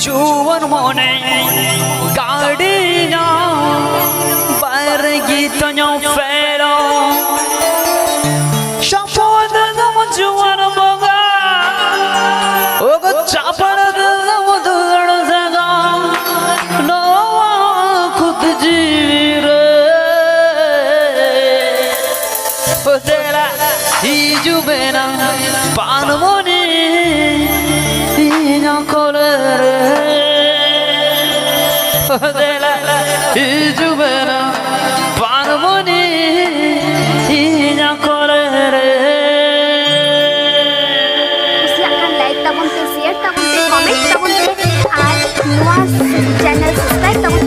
जुवन मोने गाड़ी ना बारगी तो न्यो फेरो शपोद नम जुवन बोगा ओगो चापड़ नम दुगण जगा नो खुद जीरे ओ तेरा ही जुबेना पान मोने ना कोलरे Dela hijubena panmoni inya kolere silakan like tabun te share tabun te comment tabun te ar nuwas channel subscribe tabun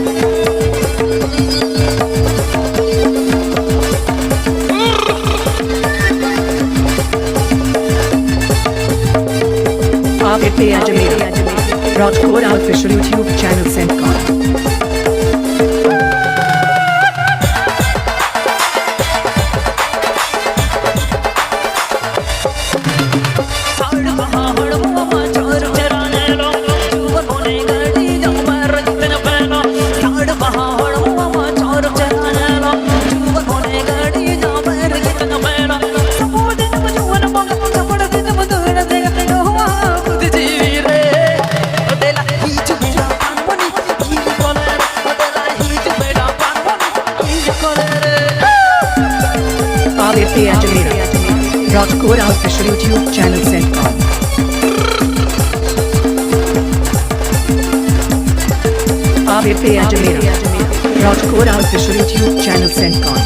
AVP Ajmer Rajkot official YouTube channel sent call AVP Ajmer Rajkot official YouTube channel sent call AVP Ajmer Rajkot official YouTube channel sent call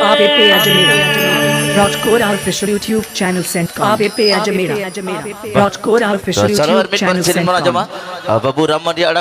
AVP Ajmer Rajkot official YouTube channel sent call AVP Ajmer Rajkot official YouTube channel sent call Babu Ramadan